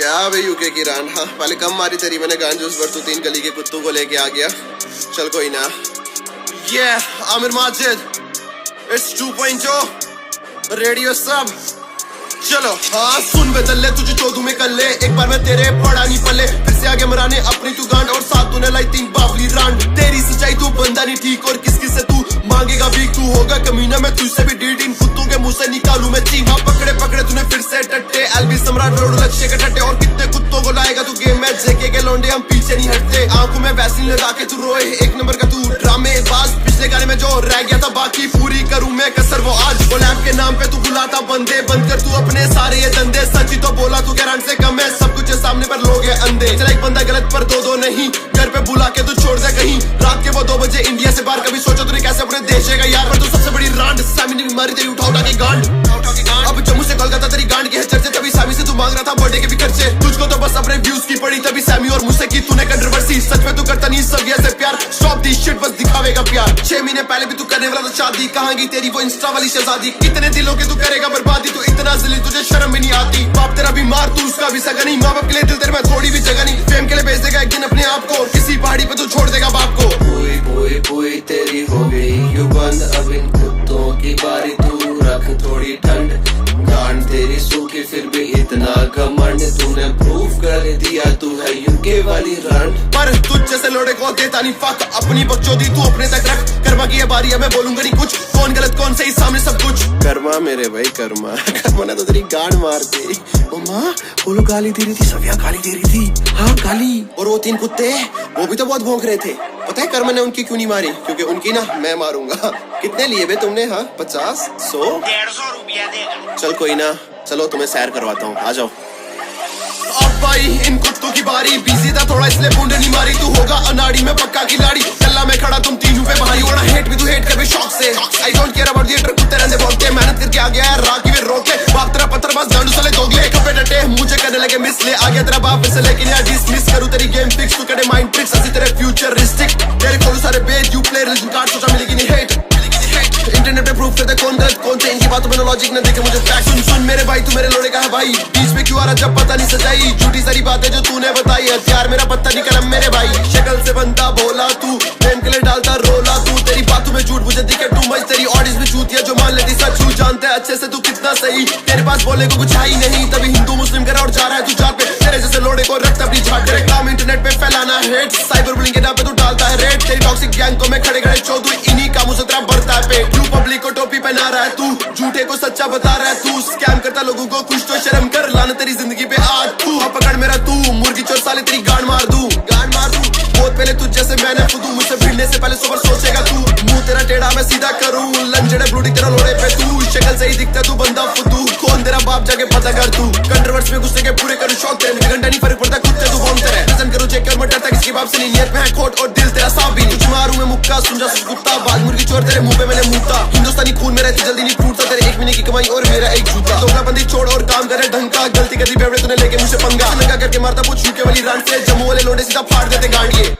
क्या भाई यूके की रान। हाँ पहले कम मारी तेरी मैंने गांज उस पर, तू 3 गली के कुत्तों को लेके आ गया। चल कोई ना। ये आमिर माजिद, इट्स 2.0 रेडियो सब। चलो हाँ सुन बदल तुझे चौधू में कर ले, एक बार मैं तेरे पड़ा नहीं पले, फिर से आगे मराने अपनी तू गांड, और साथ तूने लाई 3 बावली रांड। तेरी सच्चाई तू बंदा नहीं ठीक, और किस किस से तू मांगेगा भीख, तू होगा कमीना मैं तुझसे भी डीट, इन कुत्तों के मुंह से निकालू मैं चीख। पकड़े पकड़े तूने फिर से टट्टे, एलबी सम्राट रोड लक्ष्य के टट्टे, और कितने कुत्तों को लाएगा तू गेम में, जेके के लौंडे हम पीछे नहीं हटते। आंखों में वैसलीन लगा के तू रोए, 1 नंबर का तू ड्रामेबाज, पिछले गाने में जो रह गया था बाकी पूरी करूं मैं कसर वो आज। गुलाब के नाम पे तू बुलाता बंदे, बंद कर तू अपने सारे ये धंधे, सच ही तो बोला तू गैरांट से कम है, सब कुछ है सामने पर लोग है अंधे। चल एक बंदा गलत पर दो नहीं, घर पे बुला के तू छोड़ दे कहीं, रात के वो 2 बजे इंडिया से बाहर, कभी सोचा तूने कैसे अपने देश है यार, पर तू सबसे बड़ी रांड, सामी ने बीमारी तेरी उठा उठा के गांड। अब जम्मू से कोलकाता तेरी गांड के है चर्चे, तभी सामी से तू मांग रहा था बर्थडे के भी खर्चे, तुझको तो बस अपने व्यूज की पड़ी, तभी सामी और मुझसे की तूने कंट्रोवर्सी, सच में तू करता नहीं सब ये से प्यार, स्टॉप दिस शिट बस दिखावेगा प्यार। 6 महीने पहले भी तू करने वाला था शादी, कहाँ गई तेरी वो इंस्टा वाली शहजादी, कितने दिलों के तू करेगा बर्बादी, तू इतना ज़लील तुझे शर्म भी नहीं आती, बाप तेरा बीमार तू उसका भी सगा नहीं, माँ बाप के लिए दिल तेरे में थोड़ी भी जगह नहीं, फेम के लिए भेज देगा एक दिन अपने आप को, किसी पहाड़ी पे तू छोड़ देगा बाप को। पूरी पूरी पूरी तेरी हो गई यू बंद, अब इन कुत्तों की बारी, तू रख थोड़ी ठंड, गांड तेरी सूखी फिर भी इतना घमंड, तूने प्रूफ कर दिया तू है यूके वाली रंड, पर तुझ जैसे लोड़े को देता नहीं फक, अपनी बकचोदी तू अपने तक रख, कर्मा की ये बारी है मैं बोलूंगा नहीं कुछ, कौन गलत कौन सही सामने सब कुछ। कर्मा मेरे भाई कर्मा, कर्मा ने तो तेरी गांड मार दी। माँ बोलो गाली दे रही थी, सविया गाली दे रही थी। हाँ गाली, और वो 3 कुत्ते वो भी तो बहुत भौंक रहे थे। पता है कर्मा ने उनकी क्यों नहीं मारी? क्योंकि उनकी ना मैं मारूंगा। कितने लिए बे तुमने? हाँ 50 100 150 रुपया देगा। चल कोई ना, चलो तुम्हें सैर करवाता हूँ, आ जाओ। अब भाई इन कुत्तों की बारी, बिजी था थोड़ा इसलिए बूंद नहीं मारी, तू होगा अनाड़ी में पक्का खिलाड़ी, कल्ला में खड़ा तुम तीनों पे भाई, होना हेट भी तू हेट कर भी शौक से, I don't care about the कुत्ते रहने बोलते, मेहनत करके आ गया है राकी में रोके, बाप तेरा पत्थर बस गांडू साले दोगले, कपे डटे मुझे करने लगे मिस, ले आ गया तेरा बाप फिर से, लेकिन यार डिसमिस करूं तेरी गेम फिक्स, तू करे माइंड ट्रिक्स ऐसी तेरे फ्यूचरिस्टिक, तेरे खोलू सारे page you play religion card, सोचा मिलेगी नहीं हेट, इंटरनेट पे प्रूफ करते कौन गलत कौन सही, इनकी बातों में लॉजिक न देखे मुझे फैक्ट, सुन मेरे भाई तू मेरे लोड़े का है भाई, बीच में क्यों आ रहा जब पता नहीं सजाई, झूठी सारी बातें जो तूने बताई, हथियार मेरा पत्ता नहीं कलम मेरे भाई, शक्ल से बनता भोला तू, प्रेम के लिए डालता रोला तू, तेरी बातों में झूठ मुझे दिखे टू मच, तेरी ऑडियंस में चूतिया जो मान लेती सच, तू जानते अच्छे से तू कितना सही, तेरे पास बोलने को कुछ है ही नहीं, तभी हिंदू मुस्लिम करा और जा रहा है तू जात पे, तेरे जैसे लोड़े को रखता अपनी झाट, तेरे काम इंटरनेट पे फैलाना हेट, साइबर बुलिंग के नाम पे तू डालता है रेट, तेरी टॉक्सिक गैंग को मैं खड़े खड़े चौधू, इन्हीं कामों से तेरा बढ़ता है पेट, ब्लू पब्लिक को टोपी पहना रहा है तू, झूठे को सच्चा बता रहा है तू, स्कैम करता लोगों को, कुछ तो शर्म कर, लाना तेरी जिंदगी पे आज तू, अब पकड़ मेरा तू, मुर्गी चोर साले तेरी गांड मार दूं, बहुत पहले तुझ जैसे मैंने खुदू, मुझसे भिड़ने से पहले सोबर सोचेगा तू, मुंह तेरा टेढ़ा मैं सीधा करूं, लंजड़े ब्लूटी तेरा लोड़े पे तू, शक्ल से ही दिखता तू बंदा फुदू, कौन तेरा बाप जाके पता कर तू, कंट्रोवर्सी में गुस्से के पूरे करूं शौक तेरे, मुझे घंटा नहीं फर्क पड़ता कुत्ते तू कौन तेरे, प्रेजेंट करूं चेक कर मत डरता किसकी बाप से नहीं, नियत में है खोट और दिल तेरा साफ भी नहीं, तुझ मारूं मैं मुक्का सुन जा कुत्ता, बाल मुर्गी चोर तेरे मुंह पे मैंने मुंहता, हिंदुस्तानी खून में रहती जल्दी नहीं फूटता, तेरे 1 महीने की कमाई और मेरा एक जूता, दोगलाबंदी छोड़ और काम करे ढंग का, गलती कर दी बेवड़े तूने लेके मुझसे पंगा, लगा करके मारता पूछ यूके वाली रांड से, जम्मू वाले लोडे सीधा फाड़ देते गांडिए।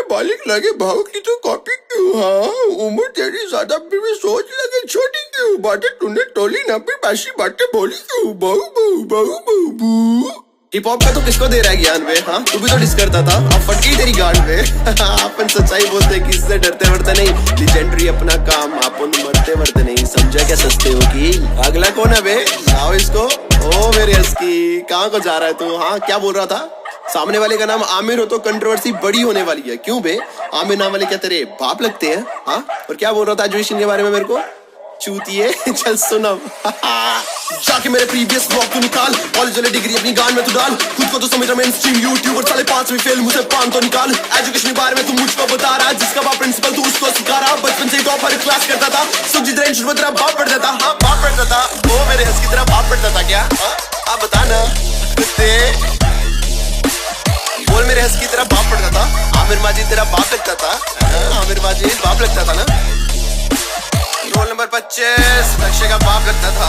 बालिक लगे भाव की तो कॉपी क्यों? हाँ उम्र तेरी ज्यादा भी सोच लगे छोटी क्यों? बातें तूने टोली ना भी बासी बातें बोली क्यों? बहु बहु बहु बहु बू। हिप हॉप का तो किसको दे रहा है ज्ञान वे? हाँ तू भी तो डिस करता था, अब फट गई तेरी गांड वे। अपन सच्चाई बोलते किससे डरते वरते नहीं, लीजेंडरी अपना काम, अपन मरते वरते नहीं, समझा क्या सस्ते हो की? अगला कौन है बे? लाओ इसको। ओ मेरे हस्की कहाँ को जा रहा है तू? हाँ क्या बोल रहा था? सामने वाले का नाम आमिर हो तो कंट्रोवर्सी बड़ी होने वाली है। क्यों बे? आमिर नाम वाले क्या तेरे बाप लगते हैं? हाँ और क्या बोल रहा था एजुकेशन के बारे में मेरे को? चूतिए चल सुनम। जाके मेरे प्रीवियस ब्लॉग तू निकाल, कॉलेज वाली डिग्री अपनी गान में तू डाल, खुद को तो समझ रहा मेन स्ट्रीम यूट्यूबर, साले 5वीं फेल मुझे 5 तो निकाल। एजुकेशन के बारे में तू मुझको बता रहा, जिसका बाप प्रिंसिपल तू उसको सिखा रहा, बचपन से टॉप हर क्लास करता था, सुखजीत रेंज में तेरा बाप पढ़ता था। हाँ बाप पढ़ता था, वो मेरे हंस की तरह बाप पढ़ता था क्या? हाँ बता ना बोल, मेरे हंस की तरह बाप पढ़ता था। आमिर माजिद तेरा बाप लगता था? आमिर माजिद बाप लगता था ना? रोल नंबर 25 नक्शे का बाप लगता था।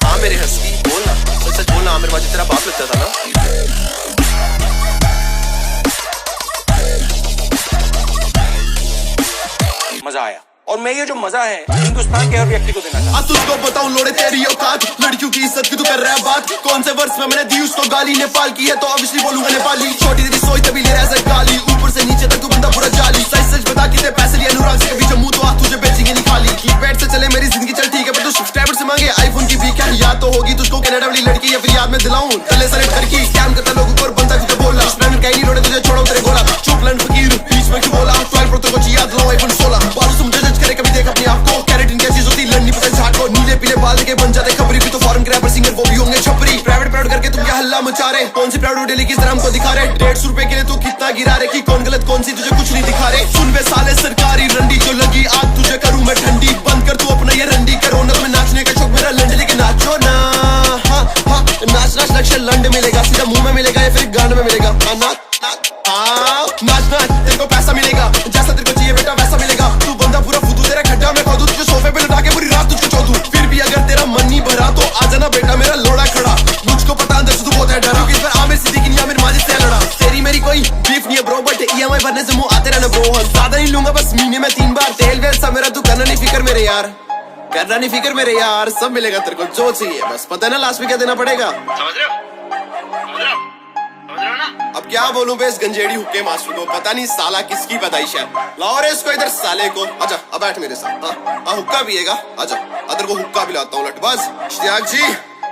हाँ मेरे हंस की बोलना, सच सच बोलना, आमिर माजिद तेरा बाप लगता था ना? मजा आया और मैं मैं ये जो मजा है हिंदुस्तान के हर व्यक्ति को देना चाहता हूं। तुझको बताऊं लोड़े तेरी औकात, लड़कियों की इज्जत की तू कर रहा है बात। कौन से वर्ष में मैंने दी उसको गाली, नेपाल की है तो ऑब्वियसली बोलूंगा नेपाली। छोटी तेरी सोच तभी ले रहा है गाली, ऊपर से नीचे तक तू बंदा पूरा जाली। सच सच बता कितने पैसे लिए अनुराग से, कभी जम्मू तो आ तुझे बेचेंगे नहीं खाली। कीपैड से चले मेरी जिंदगी चल ठीक है, पर तू सब्सक्राइबर से मांगे आईफोन की भी क्या याद तो होगी तुझको कनाडा वाली लड़की, या फिर याद में दिलाऊं तले सारे घर की स्कैम करता लोगों को और बनता तुझे बोला। स्टूडेंट कहीं नहीं लोड़े तुझे छोड़ो तेरे गोला, चुप लन फकीर बीच में क्यों बोला। 12 प्रो तो याद दिलाऊं आईफोन 16, बालों से मुझे जज करे कभी देख अपने आप को। कैरेटिन क्या चीज होती लड़नी पता झाट को, नीले पीले बाल के बन जाते खबरी भी तो फॉरेन क्रैपर सिंगर वो भी होंगे छपरी। प्राइवेट करके तुम क्या हल्ला मचा रहे, कौन सी प्राउड डेली किस तरह हमको दिखा रहे। 150 रुपए के लिए तू कितना गिरा रहे, कि कौन गलत कौन सी तुझे कुछ नहीं दिखा रहे। सुन बे साले सरकारी रंडी, जो लगी आग तुझे करूं मैं ठंडी। बंद कर तू अपना ये रंडी करो ना, तुम्हें नाचने का शौक मेरा लंड लेके नाचो ना। हाँ हाँ नाच नाच लक्ष्य लंड मिलेगा, सीधा मुंह में मिलेगा या फिर गाने में मिलेगा। नाच नाच तेरे को पैसा मिलेगा, जैसा तेरे को चाहिए बेटा वैसा मिलेगा। तू बंदा पूरा फुदू, तेरा खड्डा मैं खोदूं, तुझे सोफे पे लटा के पूरी रात तुझको छोड़ूं। फिर भी अगर तेरा मन नहीं भरा तो आ जाना बेटा मेरा लोड़ा खड़ा। मुझको पता अंदर से तू बहुत है डरा, क्योंकि इस बार आमिर सिद्दीकी या आमिर माजिद से लड़ा। तेरी मेरी कोई बीफ नहीं है ब्रो, बट EMI भरने से मुंह आते रहना ब्रो। ज्यादा नहीं लूंगा बस महीने में 3 बार तेल वेल सा मेरा, तू करना नहीं फिक्र मेरे यार, करना नहीं फिक्र मेरे यार। सब मिलेगा तेरे को जो चाहिए, बस पता है ना लास्ट में क्या देना पड़ेगा। समझ रहे हो ना? अब क्या बोलूं बे इस गंजेड़ी हुक्के मास्टर को, पता नहीं साला किसकी पैदाइश है। लाओ रे इसको इधर साले को, आजा अब बैठ मेरे साथ। हाँ हुक्का पिएगा, आजा अदर को हुक्का पिलाता हूँ लटबाज। इश्तियाक जी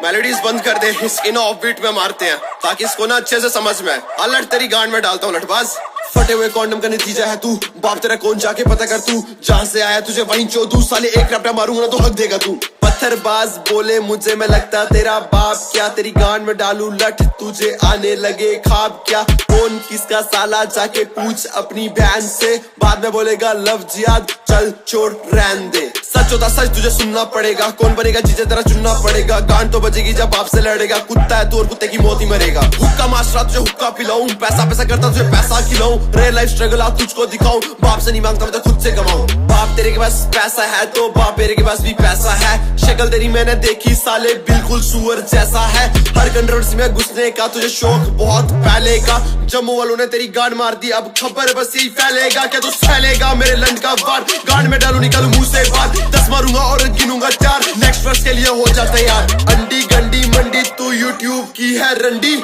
मेलोडीज बंद कर दे, इस इन ऑफ बीट में मारते हैं ताकि इसको ना अच्छे से समझ में। अलट तेरी गांड में डालता हूँ लटबाज। फटे हुए कॉन्डम का नतीजा है तू, बाप तेरा कौन जाके पता कर तू। जहाँ से आया तुझे वहीं चोदू, साले एक रपटा मारूंगा ना तो हक देगा तू। पत्थरबाज बोले मुझे मैं लगता तेरा बाप क्या, तेरी गांड में डालू लठ तुझे आने लगे खाब क्या। कौन किसका साला जाके पूछ अपनी बहन से, बाद में बोलेगा लव जिहाद चल छोड़ रहन दे। सच होता सच तुझे सुनना पड़ेगा, कौन बनेगा जीजे तेरा चुनना पड़ेगा। गांड तो बजेगी जब बाप से लड़ेगा, कुत्ता है तू और कुत्ते की मौत ही मरेगा। हुक्का मास्टर तुझे हुक्का पिलाऊं, पैसा पैसा करता तुझे पैसा खिलाऊं। रियल लाइफ स्ट्रगल आप तुझको दिखाऊं, बाप से नहीं मांगता मैं तो खुद से कमाऊं। बाप तेरे के पास पैसा है तो बाप मेरे के पास भी पैसा है। शक्ल तेरी मैंने देखी साले बिल्कुल सुअर जैसा है। हर कंट्रोवर्सी में घुसने का तुझे शौक बहुत पहले का। जम्मू वालों ने तेरी गांड मार दी, अब खबर बस यही फैलेगा। क्या तू फैलेगा मेरे लंड का वार, गांड में डालू निकालू मुंह से बात। 10 मारूंगा और गिनूंगा 4, नेक्स्ट वर्ष के लिए हो जाता यार। अंडी गंडी मंडी तू यूट्यूब की है रंडी,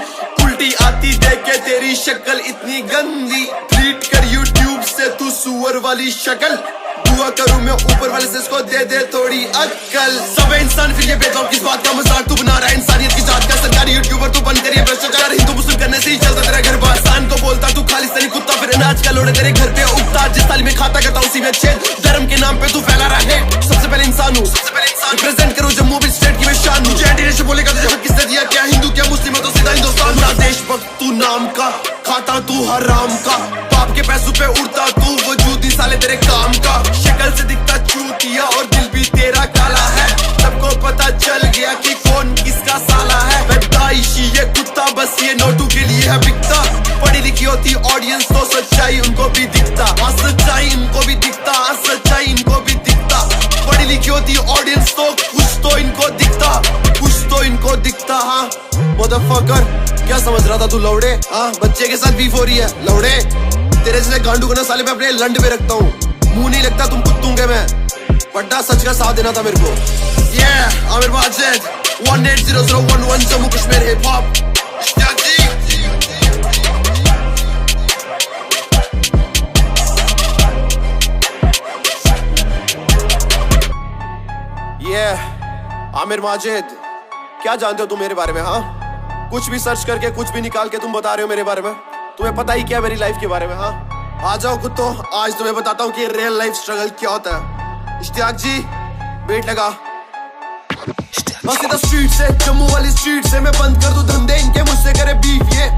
उल्टी आती देख के तेरी शक्ल इतनी गंदी। ट्रीट कर यूट्यूब से तू सुअर वाली शक्ल, दुआ करूं मैं ऊपर वाले से इसको दे दे थोड़ी अक्ल। सब इंसान फिर ये भेदभाव किस बात का मजाक तू बना रहा है इंसानियत की जात का। सरकारी यूट्यूबर तू बन करिए भ्रष्टाचार, हिंदू मुस्लिम करने से ही चलता तेरा घर बार। सान तो बोलता तू खालिस्तानी कुत्ता, फिर अनाज का लोड़े तेरे घर पे उगता। जिस थाली में खाता करता उसी में छेद, धर्म के नाम पे तू फैला रहा है। सबसे पहले इंसान हूँ, रिप्रेजेंट करूँ जम्मू स्टेट की मैं शान हूँ। मुझे एंटी बोलेगा तुझे हक किसने दिया, क्या हिंदू क्या मुस्लिम है तो सीधा हिंदुस्तान। ना देशभक्त तू नाम का, खाता तू हराम का। बाप के पैसों पे उड़ता तू, वजूद साले तेरे काम का। शक्ल से दिखता चूतिया और दिल भी तेरा काला है। सबको पता चल गया कि कौन किसका साला है। मैं दाइशी ये कुत्ता बस ये नोटू के लिए है बिकता। पढ़ी लिखी होती ऑडियंस तो सच्चाई उनको भी दिखता। हाँ सच्चाई इनको भी दिखता, हाँ सच्चाई इनको भी दिखता। पढ़ी लिखी होती ऑडियंस तो कुछ तो इनको दिखता, कुछ तो इनको दिखता। हाँ मदरफकर क्या समझ रहा था तू लौड़े, हाँ बच्चे के साथ बीफ हो रही है लौड़े। तेरे जैसे गांडू को ना साले मैं अपने लंड में रखता हूँ, मुंह नहीं लगता तुम कुत्तों के। मैं बड्डा सच का साथ देना था मेरे को। Aamir Majid 180011 Jammu Kashmir hip hop. आमिर माजिद क्या जानते हो तुम मेरे बारे में, हाँ कुछ भी सर्च करके कुछ भी निकाल के तुम बता रहे हो मेरे बारे में। तुम्हें पता ही क्या मेरी लाइफ के बारे में, हाँ आ जाओ खुद तो आज तुम्हें बताता हूँ कि रियल लाइफ स्ट्रगल क्या होता है। इश्तियाक जी वेट लगा, बस इधर स्ट्रीट से जम्मू वाली स्ट्रीट से मैं बंद कर दूं धंधे इनके, मुझसे करे बीफ ये।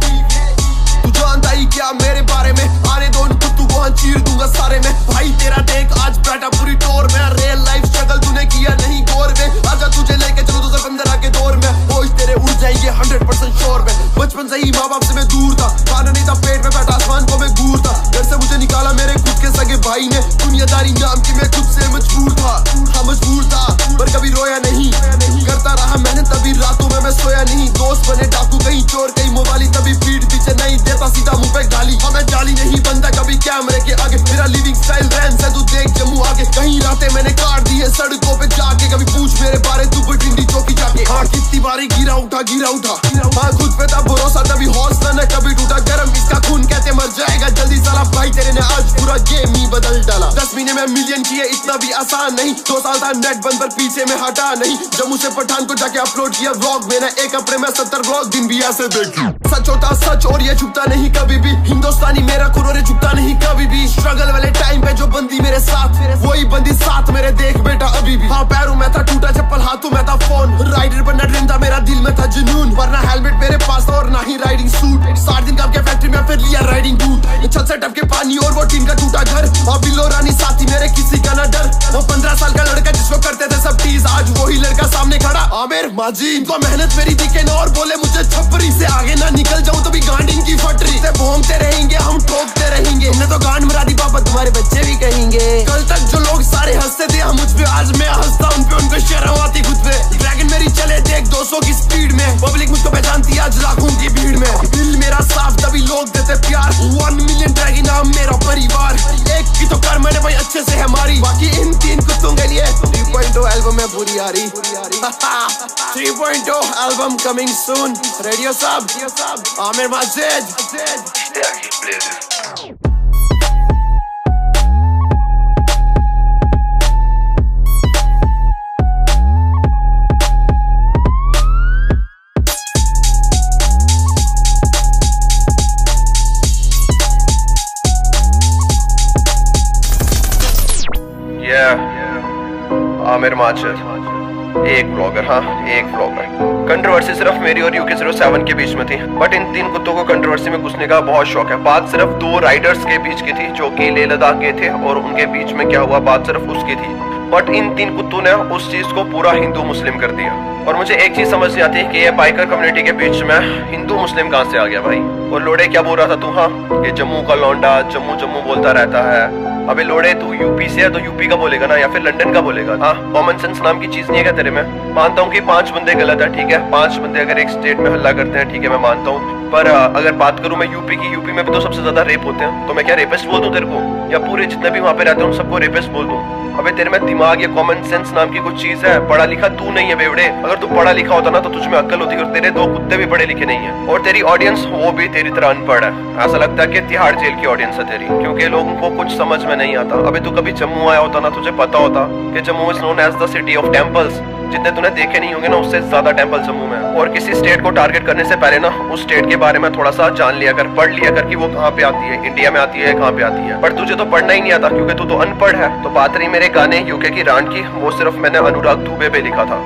तू जानता ही क्या मेरे बारे में, आने दो उन कुत्तू को चीर दूंगा सारे में। भाई तेरा देख आज बैठा पूरी टोर में, रियल लाइफ स्ट्रगल तूने किया नहीं गौर में। आजा तुझे लेके चलो 2015 के दौर में, होश तेरे उड़ जाएंगे 100% श्योर में। बचपन से ही माँ बाप से मैं दूर था, खाना नहीं था पेट में बैठा आसमान को मैं घूर था। घर से मुझे निकाला मेरे खुद के सगे भाई ने, दुनियादारी नाम की मैं खुद से मजबूर था। हाँ मजबूर था पर कभी रोया नहीं, करता रहा मेहनत तभी रातों में मैं सोया नहीं। दोस्त बने डाकू कहीं चोर कहीं मोबाइल, तभी पीठ पीछे नहीं देता सीधा मुंह पे गाली। हाँ मैं जाली नहीं बनता कभी कैमरे के आगे, मेरा लिविंग स्टाइल रहन से तू देख जम्मू आगे। कहीं रातें उठा हाँ खुद पे था भरोसा तभी हौसला न कभी टूटा गरम इसका खून कहते मर जाएगा जल्दी साला भाई तेरे ने आज पूरा गेम ही बदल डाला 10 महीने में मिलियन किए इतना भी आसान नहीं 2 साल था नेट बंद पर पीछे में हटा नहीं जम्मू से पठान को जाके अपलोड किया व्लॉग मैंने 1 हफ्ते में 70 व्लॉग दिन भी ऐसे देखी सच होता सच और ये झुकता नहीं कभी भी हिंदुस्तानी मेरा खून और झुकता नहीं कभी भी स्ट्रगल वाले टाइम पे जो बंदी मेरे साथ वही बंदी साथ मेरे देख बेटा अभी भी हाँ पैरों में था टूटा चप्पल हाथों में था फोन राइडर बनना ड्रीम था मेरा दिल में था जुनून वरना हेलमेट मेरे पास था और ना ही राइडिंग सूट 7 दिन काम किया फैक्ट्री में फिर लिया राइडिंग बूट छत से टपके पानी और वो टीन का टूटा घर और बिल्लो रानी साथी मेरे किसी का ना डर वो 15 साल का लड़का जिसको करते थे सब टीज आज वही लड़का सामने खड़ा आमिर माजी इनको मेहनत मेरी दिखे ना और बोले मुझे छपरी से आगे ना निकल जाऊं तो भी गांड इनकी फटरी से भोंगते रहेंगे हम ठोकते रहेंगे इन्हें तो गांड मरा दी पापा तुम्हारे बच्चे भी कहेंगे कल तक जो लोग सारे हंसते थे हम मुझ पे आज मैं हंसता उन पे उनको शर्म आती खुद पे ड्रैगन मेरी चले देख 200 की स्पीड में पब्लिक मुझको पहचानती आज लाखों की भीड़ में दिल मेरा साफ तभी लोग देते प्यार 1 मिलियन ड्रैगन नाम मेरा परिवार एक की तो कर मैंने भाई अच्छे से हमारी बाकी इन 3 कुत्तों के लिए 3.0 एल्बम है पूरी आ रही 3.0 एल्बम कमिंग सून रेडियो साहब आमिर माजिद आमिर माजिद एक ब्लॉगर हाँ एक ब्लॉगर कंट्रोवर्सी सिर्फ मेरी और UK07 के बीच में थी बट इन 3 कुत्तों को कंट्रोवर्सी में घुसने का बहुत शौक है बात सिर्फ 2 राइडर्स के बीच की थी जो कि लेह लद्दाख गए थे और उनके बीच में क्या हुआ बात सिर्फ उसकी थी बट इन 3 कुत्तों ने उस चीज को पूरा हिंदू मुस्लिम कर दिया और मुझे एक चीज समझ नहीं आती कि ये बाइकर कम्युनिटी के बीच में हिंदू मुस्लिम कहाँ से आ गया भाई और लोड़े क्या बोल रहा था तू हाँ ये जम्मू का लौंडा जम्मू जम्मू बोलता रहता है अबे लोड़े तू यूपी से है तो यूपी का बोलेगा ना या फिर लंदन का बोलेगा हाँ कॉमन सेंस नाम की चीज नहीं है क्या तेरे में मानता हूँ कि 5 बंदे गलत है ठीक है 5 बंदे अगर एक स्टेट में हल्ला करते हैं ठीक है मैं मानता हूँ पर अगर बात करूं मैं यूपी में भी तो सबसे ज्यादा रेप होते हैं तो मैं क्या रेपिस्ट बोल दूं तेरे को या पूरे जितने भी वहाँ पे रहते हैं उन सबको रेपिस्ट बोल दूं अबे तेरे में दिमाग या कॉमन सेंस नाम की कुछ चीज है पढ़ा लिखा तू नहीं है बेवड़े अगर तू पढ़ा लिखा होता ना तो तुझ में अक्ल होती और तेरे 2 कुत्ते भी पढ़े लिखे नहीं है और तेरी ऑडियंस वो भी तेरी तरह अनपढ़ है ऐसा लगता है कि तिहाड़ जेल की ऑडियंस है तेरी क्योंकि लोगों को कुछ समझ में नहीं आता अबे तू कभी जम्मू आया होता ना तुझे पता होता कि Jammu is known as the city of temples जितने तूने देखे नहीं होंगे ना उससे ज्यादा टेम्पल जम्मू में और किसी स्टेट को टारगेट करने से पहले ना उस स्टेट के बारे में थोड़ा सा जान लिया कर पढ़ लिया कर कि वो कहाँ पे आती है इंडिया में आती है कहाँ पे आती है पर तुझे तो पढ़ना ही नहीं आता क्योंकि तू तो अनपढ़ है तो बात रही मेरे गाने यूके की रांड की वो सिर्फ मैंने अनुराग दुबे पे लिखा था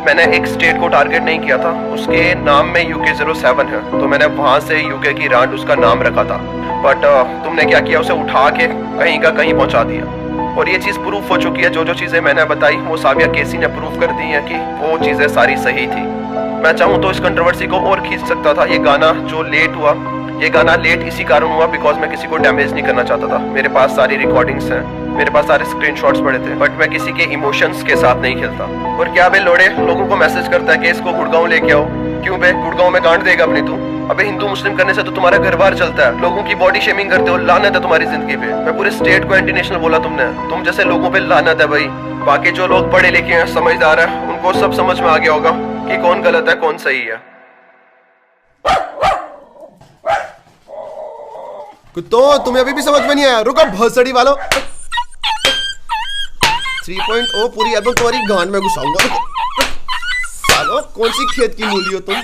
मैंने एक स्टेट को टारगेट नहीं किया था उसके नाम में UK07 है तो मैंने वहां से यूके की रांड उसका नाम रखा था बट तुमने क्या किया उसे उठा के कहीं का कहीं पहुंचा दिया और ये चीज प्रूफ हो चुकी है जो चीजें मैंने बताई वो साविया केसी ने प्रूफ कर दी है कि वो चीजें सारी सही थी मैं चाहूँ तो इस कंट्रोवर्सी को और खींच सकता था ये गाना जो लेट हुआ ये गाना लेट इसी कारण हुआ बिकॉज मैं किसी को डैमेज नहीं करना चाहता था मेरे पास सारी रिकॉर्डिंग्स हैं मेरे पास सारे स्क्रीनशॉट्स पड़े थे बट मैं किसी के इमोशंस के साथ नहीं खेलता और क्या बे लोड़े लोगों को मैसेज करता है कि इसको गुड़गांव लेके आओ क्यों बे गुड़गांव में गांड देगा अपनी तू अबे हिंदू मुस्लिम करने से तो तुम्हारा घर बार चलता है लोगों की बॉडी शेमिंग करते हो लानत है तुम्हारी जिंदगी पे मैं पूरे स्टेट को एंटी नेशनल बोला तुमने तुम जैसे लोगों पे लानत है भाई बाकी जो लोग पढ़े लिखे हैं समझदार है उनको सब समझ में आ गया होगा कि कौन गलत है कौन सही है कुत्तो तुम्हें अभी भी समझ में नहीं आया रुको भसड़ी वालों 3.0 पूरी एल्बम तुम्हारी गांड में घुसाऊंगा सालो कौन सी खेत की मूली हो तुम